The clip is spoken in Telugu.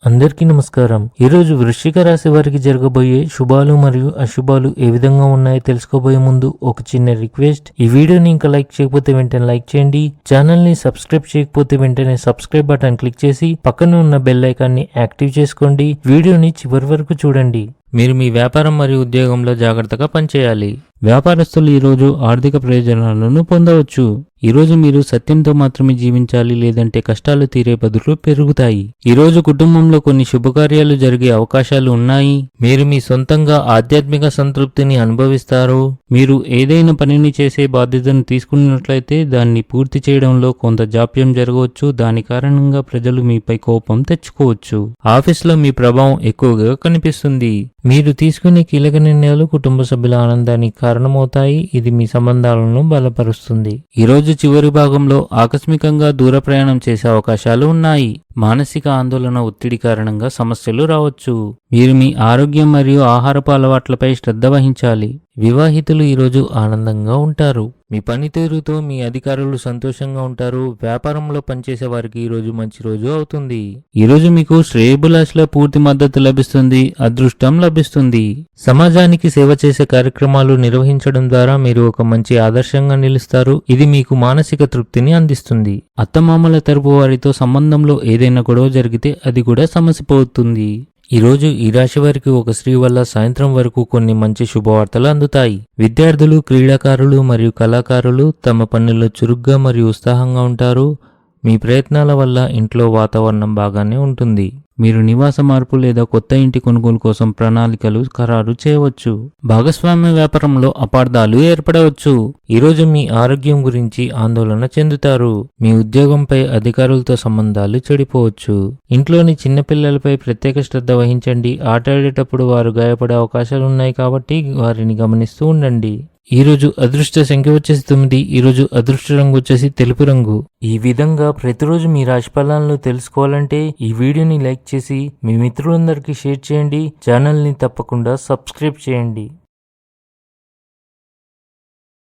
అందరికీ నమస్కారం. ఈరోజు వృశ్చిక రాశి వారికి జరగబోయే శుభాలు మరియు అశుభాలు ఏ విధంగా ఉన్నాయో తెలుసుకోబోయే ముందు ఒక చిన్న రిక్వెస్ట్. ఈ వీడియోని ఇంకా లైక్ చేయకపోతే వెంటనే లైక్ చేయండి. ఛానల్ ని సబ్స్క్రైబ్ చేయకపోతే వెంటనే సబ్స్క్రైబ్ బటన్ క్లిక్ చేసి పక్కన ఉన్న బెల్ ఐకాన్ ని యాక్టివ్ చేసుకోండి. వీడియోని చివరి వరకు చూడండి. మీరు మీ వ్యాపారం మరియు ఉద్యోగంలో జాగ్రత్తగా పనిచేయాలి. వ్యాపారస్తులు ఈరోజు ఆర్థిక ప్రయోజనాలను పొందవచ్చు. ఈరోజు మీరు సత్యంతో మాత్రమే జీవించాలి, లేదంటే కష్టాలు తీరే బదులు పెరుగుతాయి. ఈరోజు కుటుంబంలో కొన్ని శుభకార్యాలు జరిగే అవకాశాలు ఉన్నాయి. మీరు మీ సొంతంగా ఆధ్యాత్మిక సంతృప్తిని అనుభవిస్తారు. మీరు ఏదైనా పనిని చేసే బాధ్యతను తీసుకున్నట్లయితే దాన్ని పూర్తి చేయడంలో కొంత జాప్యం జరగవచ్చు. దాని కారణంగా ప్రజలు మీపై కోపం తెచ్చుకోవచ్చు. ఆఫీస్లో మీ ప్రభావం ఎక్కువగా కనిపిస్తుంది. మీరు తీసుకునే కీలక నిర్ణయాలు కుటుంబ సభ్యుల ఆనందానికి కారణమవుతాయి. ఇది మీ సంబంధాలను బలపరుస్తుంది. ఈరోజు చివరి భాగంలో ఆకస్మికంగా దూర ప్రయాణం చేసే అవకాశాలు ఉన్నాయి. మానసిక ఆందోళన, ఒత్తిడి కారణంగా సమస్యలు రావచ్చు. మీరు మీ ఆరోగ్యం మరియు ఆహారపు అలవాట్లపై శ్రద్ధ వహించాలి. వివాహితులు ఈరోజు ఆనందంగా ఉంటారు. మీ పనితీరుతో మీ అధికారులు సంతోషంగా ఉంటారు. వ్యాపారంలో పనిచేసే వారికి ఈరోజు మంచి రోజు అవుతుంది. ఈరోజు మీకు శ్రేయభిలాషుల పూర్తి మద్దతు లభిస్తుంది. అదృష్టం లభిస్తుంది. సమాజానికి సేవ చేసే కార్యక్రమాలు నిర్వహించడం ద్వారా మీరు ఒక మంచి ఆదర్శంగా నిలుస్తారు. ఇది మీకు మానసిక తృప్తిని అందిస్తుంది. అత్తమామల తరపు వారితో సంబంధంలో ఏదైనా గొడవ జరిగితే అది కూడా సమసిపోతుంది. ఈరోజు ఈ రాశి వారికి ఒక స్త్రీ వల్ల సాయంత్రం వరకు కొన్ని మంచి శుభవార్తలు అందుతాయి. విద్యార్థులు, క్రీడాకారులు మరియు కళాకారులు తమ పనుల్లో చురుగ్గా మరియు ఉత్సాహంగా ఉంటారు. మీ ప్రయత్నాల వల్ల ఇంట్లో వాతావరణం బాగానే ఉంటుంది. మీరు నివాస మార్పు లేదా కొత్త ఇంటి కొనుగోలు కోసం ప్రణాళికలు ఖరారు చేయవచ్చు. భాగస్వామ్య వ్యాపారంలో అపార్థాలు ఏర్పడవచ్చు. ఈరోజు మీ ఆరోగ్యం గురించి ఆందోళన చెందుతారు. మీ ఉద్యోగంపై అధికారులతో సంబంధాలు చెడిపోవచ్చు. ఇంట్లోని చిన్నపిల్లలపై ప్రత్యేక శ్రద్ధ వహించండి. ఆటాడేటప్పుడు వారు గాయపడే అవకాశాలు ఉన్నాయి కాబట్టి వారిని గమనిస్తూ ఉండండి. ఈరోజు అదృష్ట సంఖ్య వచ్చేసి 9. ఈరోజు అదృష్ట రంగు వచ్చేసి తెలుపు రంగు. ఈ విధంగా ప్రతిరోజు మీ రాశి ఫలాలను తెలుసుకోవాలంటే ఈ వీడియోని లైక్ చేసి మీ మిత్రులందరికీ షేర్ చేయండి. ఛానల్ని తప్పకుండా సబ్స్క్రైబ్ చేయండి.